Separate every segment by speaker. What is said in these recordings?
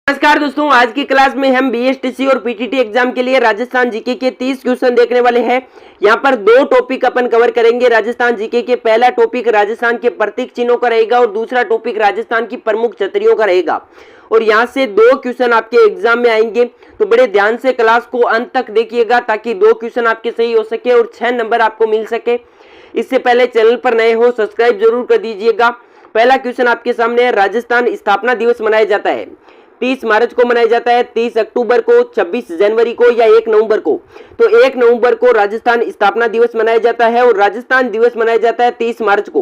Speaker 1: नमस्कार दोस्तों, आज की क्लास में हम बीएसटीसी और पीटीटी एग्जाम के लिए राजस्थान जीके के 30 क्वेश्चन देखने वाले हैं। यहाँ पर दो टॉपिक अपन कवर करेंगे राजस्थान जीके के। पहला टॉपिक राजस्थान के प्रतीक चिन्हों का रहेगा और दूसरा टॉपिक राजस्थान की प्रमुख छतरियों का रहेगा। और यहाँ से दो क्वेश्चन आपके एग्जाम में आएंगे, तो बड़े ध्यान से क्लास को अंत तक देखिएगा ताकि दो क्वेश्चन आपके सही हो सके और 6 नंबर आपको मिल सके। इससे पहले चैनल पर नए हो सब्सक्राइब जरूर कर दीजिएगा। पहला क्वेश्चन आपके सामने है, राजस्थान स्थापना दिवस मनाया जाता है 30 मार्च को मनाया जाता है, 30 अक्टूबर को, 26 जनवरी को या 1 नवंबर को। तो 1 नवंबर को राजस्थान स्थापना दिवस मनाया जाता है और राजस्थान दिवस मनाया जाता है 30 मार्च को।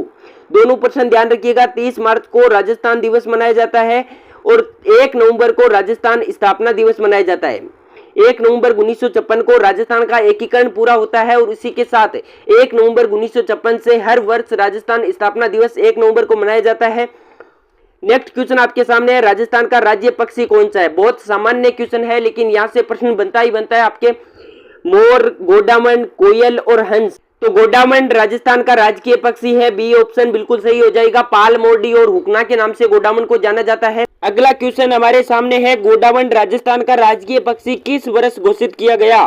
Speaker 1: दोनों प्रश्न ध्यान रखिएगा, 30 मार्च को राजस्थान दिवस मनाया जाता है और 1 नवंबर को राजस्थान स्थापना दिवस मनाया जाता है। 1 नवंबर 1956 को राजस्थान का एकीकरण पूरा होता है और इसी के साथ 1 नवंबर 1956 से हर वर्ष राजस्थान स्थापना दिवस 1 नवंबर को मनाया जाता है। नेक्स्ट क्वेश्चन आपके सामने है, राजस्थान का राज्य पक्षी कौन सा है। बहुत सामान्य क्वेश्चन है लेकिन यहाँ से प्रश्न बनता ही बनता है आपके। मोर, गोडामन, कोयल और हंस। तो गोडामन राजस्थान का राजकीय पक्षी है, बी ऑप्शन बिल्कुल सही हो जाएगा। पाल, मोरडी और हुकना के नाम से गोडामन को जाना जाता है। अगला क्वेश्चन हमारे सामने है, गोडामन राजस्थान का राजकीय पक्षी किस वर्ष घोषित किया गया।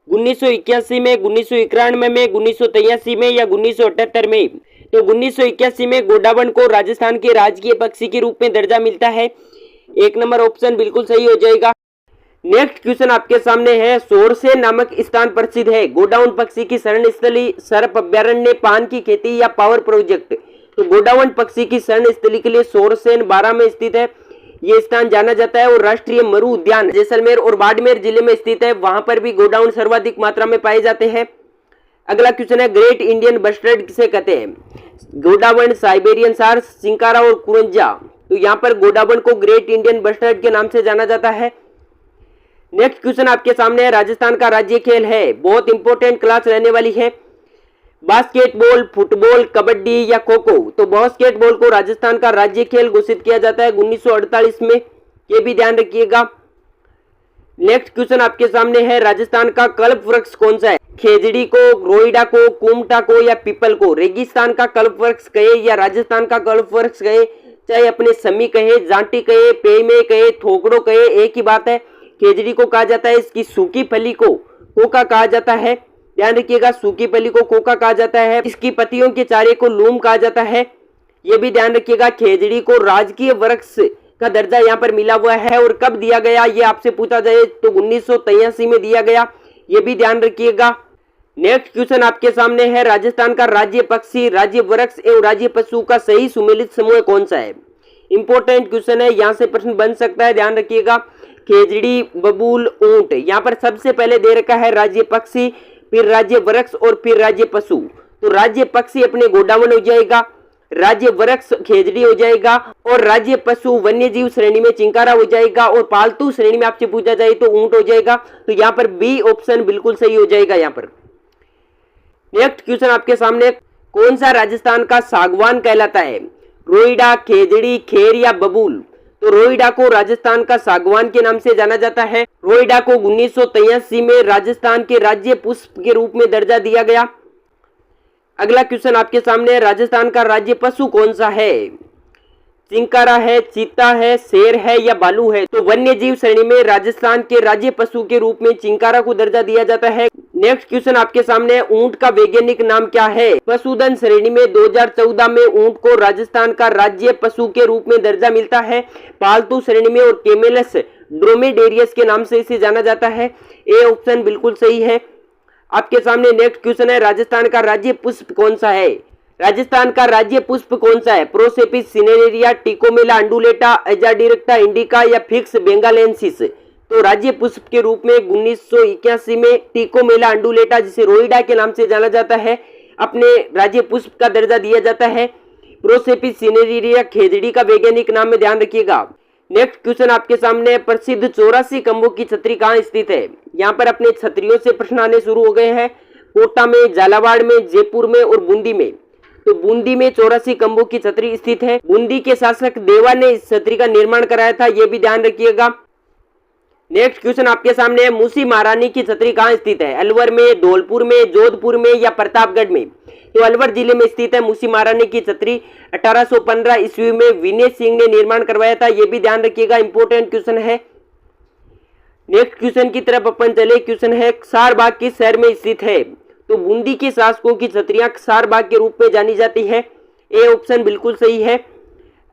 Speaker 1: 1981 में, 1991 में, 1983 में या 1978 में। तो 1981 में गोडावण को राजस्थान के राजकीय पक्षी के रूप में दर्जा मिलता है। 1 नंबर ऑप्शन बिल्कुल सही हो जाएगा। नेक्स्ट क्वेश्चन आपके सामने है, सोरसेन नामक स्थान प्रसिद्ध है। गोडावण पक्षी की शरण स्थली, सर्प अभ्यारण्य, पान की खेती या पावर प्रोजेक्ट। तो गोडावण पक्षी की शरण स्थली के लिए सोरसेन 12 में स्थित है, ये स्थान जाना जाता है। और राष्ट्रीय मरु उद्यान जैसलमेर और बाड़मेर जिले में स्थित है, वहां पर भी गोडावण सर्वाधिक मात्रा में पाए जाते हैं। अगला क्वेश्चन है, ग्रेट इंडियन बस्टर्ड किसे कहते हैं। गोडावण, साइबेरियन सार्स, चिंकारा और कुरंजा। तो यहाँ पर गोडावण को ग्रेट इंडियन बस्टर्ड के नाम से जाना जाता है। नेक्स्ट क्वेश्चन आपके सामने है, राजस्थान का राज्य खेल है। बहुत इंपॉर्टेंट क्लास रहने वाली है। बास्केटबॉल, फुटबॉल, कबड्डी या खो खो। तो बास्केटबॉल को राजस्थान का राज्य खेल घोषित किया जाता है 1948 में, ये भी ध्यान रखिएगा। नेक्स्ट क्वेश्चन आपके सामने है, राजस्थान का कल्प वृक्ष कौन सा है। खेजड़ी को, रोइडा को, कुमटा को या पीपल को। रेगिस्तान का कल्प वृक्ष कहे या राजस्थान का कल्प वृक्ष कहे, चाहे अपने समी कहे, जांटी कहे, पेमे कहे, थोकड़ो कहे, एक ही बात है। खेजड़ी को कहा जाता है, इसकी सूखी फली को कोका कहा जाता है। ध्यान रखिएगा, सूखी फली को कोका कहा जाता है। इसकी पत्तियों के चारे को लूम कहा जाता है, ये भी ध्यान रखिएगा। खेजड़ी को राजकीय वृक्ष का दर्जा यहाँ पर मिला हुआ है और कब दिया गया ये आपसे पूछा जाए तो 1983 में दिया गया, ये भी ध्यान रखिएगा। नेक्स्ट क्वेश्चन आपके सामने है, राजस्थान का राज्य पक्षी, राज्य वृक्ष एवं राज्य पशु का सही सुमेलित समूह कौन सा है। इंपॉर्टेंट क्वेश्चन है, यहाँ से प्रश्न बन सकता है, ध्यान रखिएगा। खेजड़ी, बबूल, ऊंट। यहाँ पर सबसे पहले दे रखा है राज्य पक्षी, फिर राज्य वृक्ष और फिर राज्य पशु। तो राज्य पक्षी अपने गोडावण हो जाएगा, राज्य वृक्ष खेजड़ी हो जाएगा और राज्य पशु वन्य जीव श्रेणी में चिंकारा हो जाएगा और पालतू श्रेणी में आपसे पूछा जाए तो ऊंट हो जाएगा। तो यहाँ पर बी ऑप्शन बिल्कुल सही हो जाएगा यहाँ पर। नेक्स्ट क्वेश्चन आपके सामने, कौन सा राजस्थान का सागवान कहलाता है। रोइडा, खेजड़ी, खेर या बबूल। तो रोइडा को राजस्थान का सागवान के नाम से जाना जाता है। रोइडा को 1983 में राजस्थान के राज्य पुष्प के रूप में दर्जा दिया गया। अगला क्वेश्चन आपके सामने है, राजस्थान का राज्य पशु कौन सा है। चिंकारा है, चीता है, शेर है या भालू है। तो वन्य जीव श्रेणी में राजस्थान के राज्य पशु के रूप में चिंकारा को दर्जा दिया जाता है। नेक्स्ट क्वेश्चन आपके सामने है, ऊंट का वैज्ञानिक नाम क्या है। पशुधन श्रेणी में 2014 में ऊंट को राजस्थान का राज्य पशु के रूप में दर्जा मिलता है। पालतू श्रेणी में और कैमेलस ड्रोमेडेरियस के नाम से इसे जाना जाता है। ए ऑप्शन बिल्कुल सही है आपके सामने। नेक्स्ट क्वेश्चन है, राजस्थान का राज्य पुष्प कौन सा है। राजस्थान का राज्य पुष्प कौन सा है। प्रोसेपिस, सिनेरिया, टिकोमेला अंडुलेटा, एजाडिरेक्टा इंडिका या फिक्स बेंगालेंसिस। तो राज्य पुष्प के रूप में 1981 में टिकोमेला अंडुलेटा, जिसे रोइडा के नाम से जाना जाता है, अपने राज्य पुष्प का दर्जा दिया जाता है। प्रोसेपिस सिनेरिया खेजड़ी का वैज्ञानिक नाम में ध्यान रखिएगा। नेक्स्ट क्वेश्चन आपके सामने, प्रसिद्ध 84 खंभों की छतरी कहाँ स्थित है। यहाँ पर अपने छतरियों से प्रश्न आने शुरू हो गए हैं। कोटा में, झालावाड़ में, जयपुर में और बूंदी में। तो बूंदी में 84 खंभों की छतरी स्थित है। बूंदी के शासक देवा ने इस छतरी का निर्माण कराया था, यह भी ध्यान रखिएगा। नेक्स्ट क्वेश्चन आपके सामने है, मूसी महारानी की छतरी कहाँ स्थित है? अलवर में, धौलपुर में, जोधपुर में या प्रतापगढ़ में? तो अलवर जिले में स्थित है मूसी महारानी की छतरी। 1815 ईस्वी में विनय सिंह ने निर्माण करवाया था, ये भी ध्यान रखिएगा, इंपॉर्टेंट क्वेश्चन है। नेक्स्ट क्वेश्चन की तरफ अपन चले। क्वेश्चन है, क्षारबाग किस शहर में स्थित है? तो बूंदी के शासकों की छतरियां क्षारबाग के रूप में जानी जाती है। ए ऑप्शन बिल्कुल सही है।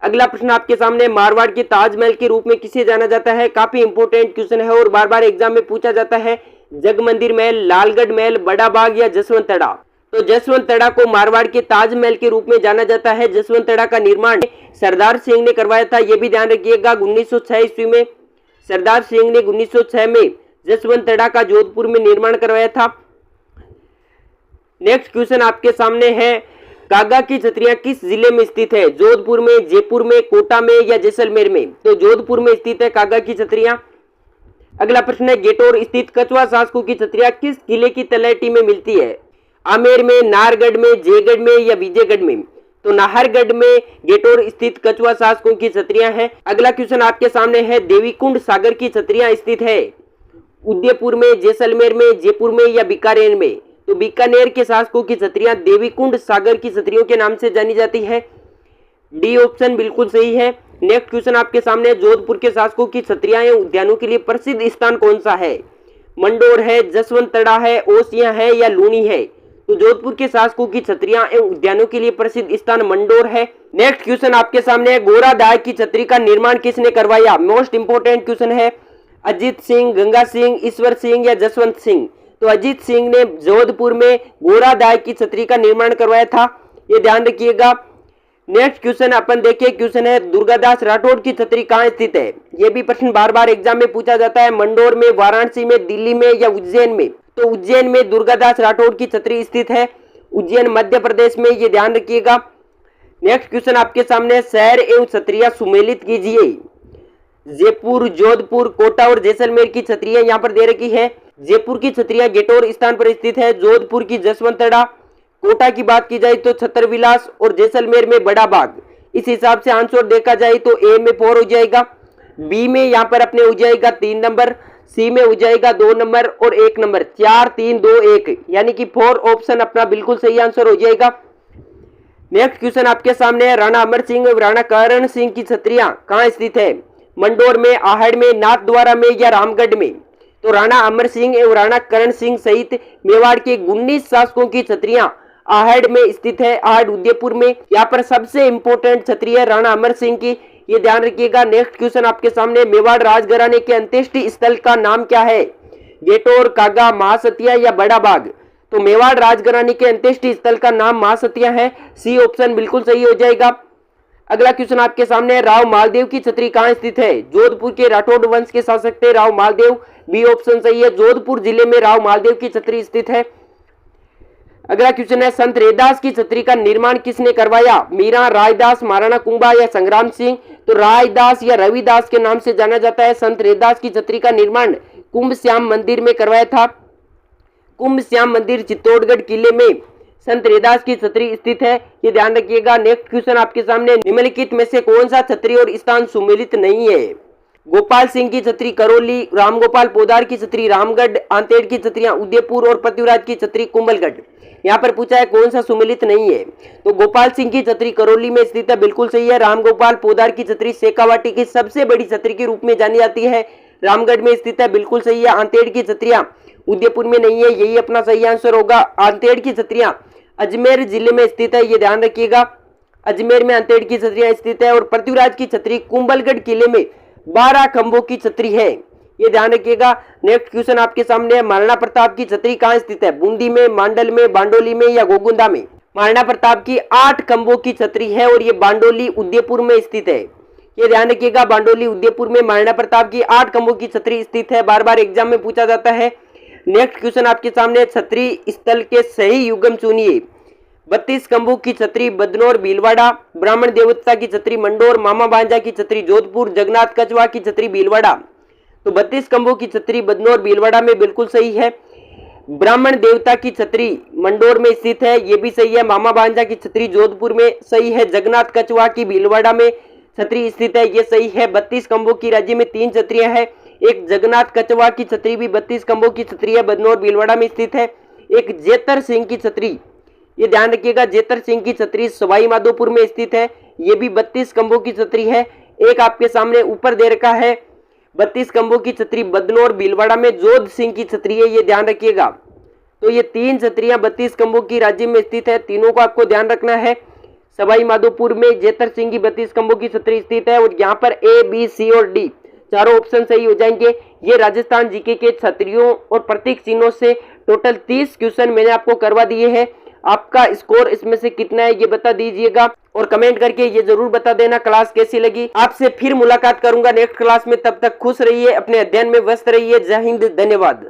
Speaker 1: अगला प्रश्न आपके सामने, मारवाड़ के ताजमहल के रूप में किसे जाना जाता है? काफी इंपोर्टेंट क्वेश्चन है और बार बार एग्जाम में पूछा जाता है। जगमंदिर महल, लालगढ़ महल, बड़ा बाग या जसवंत तड़ा? तो जसवंत तड़ा को मारवाड़ के ताजमहल के रूप में जाना जाता है। जसवंत तड़ा का निर्माण सरदार सिंह ने करवाया था, यह भी ध्यान रखिएगा। 1906 ईस्वी में सरदार सिंह ने 1906 में जसवंत तड़ा का जोधपुर में निर्माण करवाया था। नेक्स्ट क्वेश्चन आपके सामने है, कागा की छतरियां किस जिले में स्थित है? जोधपुर में, जयपुर में, कोटा में या जैसलमेर में? तो जोधपुर में स्थित है कागा की छतरियां। अगला प्रश्न है, गेटोर स्थित कछुआ शासकों की छतरियां किस किले की तलहटी में मिलती है? आमेर में, नाहरगढ़ में, जयगढ़ में या विजयगढ़ में? तो नाहरगढ़ में गेटोर स्थित कछुआ शासकों की छतरियां हैं। अगला क्वेश्चन आपके सामने है, देवीकुंड सागर की छतरियां स्थित है उदयपुर में, जैसलमेर में, जयपुर में या बीकानेर में? तो बीकानेर के शासकों की छतरियां देवीकुंड सागर की छतरियों के नाम से जानी जाती है। डी ऑप्शन बिल्कुल सही है। नेक्स्ट क्वेश्चन आपके सामने, जोधपुर के शासकों की छतरियां एवं उद्यानों के लिए प्रसिद्ध स्थान कौन सा है? मंडोर है, जसवंत तड़ा है, ओसियां है या लूनी है? तो जोधपुर के शासकों की छतरियां एवं उद्यानों के लिए प्रसिद्ध स्थान मंडोर है। नेक्स्ट क्वेश्चन आपके सामने है, गोरादाय की छतरी का निर्माण किसने करवाया? मोस्ट इंपोर्टेंट क्वेश्चन है। अजीत सिंह, गंगा सिंह, ईश्वर सिंह या जसवंत सिंह? तो अजीत सिंह ने जोधपुर में गोरादाय की छतरी का निर्माण करवाया था, ये ध्यान रखिएगा। नेक्स्ट क्वेश्चन अपन देखिए। क्वेश्चन है, दुर्गादास राठौड़ की छतरी कहाँ स्थित है? ये भी प्रश्न बार बार एग्जाम में पूछा जाता है। मंडोर में, वाराणसी में, दिल्ली में या उज्जैन में? तो उज्जैन में दुर्गादास राठौड़ की छतरी स्थित है, उज्जैन मध्य प्रदेश में, ये ध्यान रखिएगा। नेक्स्ट क्वेश्चन आपके सामने, शहर एवं छतरियां सुमेलित कीजिए। जयपुर, जोधपुर, कोटा और जैसलमेर की छतरियां यहाँ पर दे रखी है। जयपुर की छतरियां गेटोर स्थान पर स्थित है, जोधपुर की जसवंत तड़ा, कोटा की बात की जाए तो छतरविलास और जैसलमेर में बड़ा बाग। इस हिसाब से आंसर देखा जाए तो ए में 4 हो जाएगा, बी में यहाँ पर अपने हो जाएगा 3 नंबर, सी में हो जाएगा 2 नंबर और 1 नंबर। 4, 3, 2, 1 यानी कि 4 ऑप्शन अपना बिल्कुल सही आंसर हो जाएगा। नेक्स्ट क्वेश्चन आपके सामने है, राणा अमर सिंह और राणा करण सिंह की छतरियां कहाँ स्थित है? मंडोर में, आहड़ में, नाथद्वारा में या रामगढ़ में? तो राणा अमर सिंह एवं राणा करण सिंह सहित मेवाड़ के 19 शासकों की छतरियां आहड़ में स्थित है, आहड़ उदयपुर में। यहाँ पर सबसे इंपोर्टेंट छतरी है राणा अमर सिंह की, ये ध्यान रखिएगा। नेक्स्ट क्वेश्चन आपके सामने, मेवाड़ राजघराने के अंत्येष्टि स्थल का नाम क्या है? गेटोर, कागा, महासतिया या बड़ा बाग? तो मेवाड़ राजघराने के अंत्येष्टि स्थल का नाम महासतिया है, सी ऑप्शन बिल्कुल सही हो जाएगा। अगला क्वेश्चन आपके सामने है, राव मालदेव की छतरी कहाँ स्थित है? जोधपुर के राठौड़ वंश के शासक थे राव मालदेव, बी ऑप्शन सही है। जोधपुर जिले में राव मालदेव की छतरी स्थित है। अगला क्वेश्चन है, संत रैदास की छतरी का निर्माण किसने करवाया? मीरा, रायदास, महाराणा कुंभा या संग्राम सिंह? तो रायदास या रविदास के नाम से जाना जाता है। संत रैदास की छतरी का निर्माण कुंभ श्याम मंदिर में करवाया था। कुंभ श्याम मंदिर चित्तौड़गढ़ किले में संत रैदास की छतरी स्थित है, ये ध्यान रखिएगा। नेक्स्ट क्वेश्चन आपके सामने, निम्नलिखित में से कौन सा छतरी और स्थान सुमेलित नहीं है? गोपाल सिंह की छतरी करौली, रामगोपाल पोदार की छतरी रामगढ़, आंतेड़ की छतरियां उदयपुर और पृथ्वीराज की छतरी कुंभलगढ़। यहाँ पर पूछा है कौन सा सुमेलित नहीं है? तो गोपाल सिंह की छतरी करौली में स्थित है, बिल्कुल सही है। रामगोपाल पोदार की छतरी शेखावाटी की सबसे बड़ी छतरी के रूप में जानी जाती है, रामगढ़ में स्थित है, बिल्कुल सही है। आंतेड़ की छतरियां उदयपुर में नहीं है, यही अपना सही आंसर होगा। आंतेड़ की छतरियां अजमेर जिले में स्थित है, ये ध्यान रखिएगा। अजमेर में आंतेड़ की छतरियां स्थित है। और पृथ्वीराज की छतरी कुंभलगढ़ किले में 12 खंभों की छतरी है, ये ध्यान रखिएगा। नेक्स्ट क्वेश्चन आपके सामने है, महाराणा प्रताप की छतरी कहाँ स्थित है? बूंदी में, मांडल में, बांडोली में या गोगुंदा में? महाराणा प्रताप की 8 खंभों की छतरी है और ये बांडोली उदयपुर में स्थित है, ये ध्यान रखिएगा। बांडोली उदयपुर में महाराणा प्रताप की 8 खंभों की छतरी स्थित है, बार बार एग्जाम में पूछा जाता है। नेक्स्ट क्वेश्चन आपके सामने, छतरी स्थल के सही युग्म चुनिए। 32 खंभों की छतरी बदनौर भीलवाड़ा, ब्राह्मण देवता की छतरी मंडोर, मामा भांजा की छतरी जोधपुर, जगन्नाथ कछवा की छतरी भीलवाड़ा। तो 32 खंभों की छतरी बदनौर भीलवाड़ा में बिल्कुल सही है। ब्राह्मण देवता की छतरी मंडोर में स्थित है, ये भी सही है। मामा भांजा की छतरी जोधपुर में सही है। जगन्नाथ कछवा की भीलवाड़ा में छतरी स्थित है, ये सही है। 32 खंभों की राज्य में 3 छतरियां हैं, एक जगन्नाथ कचवा की छतरी भी 32 खंभों की छतरी है, बदनौर भीलवाड़ा में स्थित है। एक जेतर सिंह की छतरी, ये ध्यान रखिएगा, जेतर सिंह की छतरी सवाई माधोपुर में स्थित है, ये भी 32 खंभों की छतरी है। एक आपके सामने ऊपर दे रखा है 32 खंभों की छतरी बदनौर भीलवाड़ा में जोध सिंह की छतरी है, ये ध्यान रखिएगा। तो ये तीन छतरियां 32 खंभों की राज्य में स्थित है, तीनों को आपको ध्यान रखना है। सवाई माधोपुर में जेतर सिंह की 32 खंभों की छतरी स्थित है और यहाँ पर ए, बी, सी और डी चारों ऑप्शन सही हो जाएंगे। ये राजस्थान जीके के छतरियों और प्रतीक चिन्हों से टोटल 30 क्वेश्चन मैंने आपको करवा दिए हैं। आपका स्कोर इसमें से कितना है ये बता दीजिएगा और कमेंट करके ये जरूर बता देना क्लास कैसी लगी। आपसे फिर मुलाकात करूंगा नेक्स्ट क्लास में, तब तक खुश रहिए, अपने अध्ययन में व्यस्त रहिए। जय हिंद, धन्यवाद।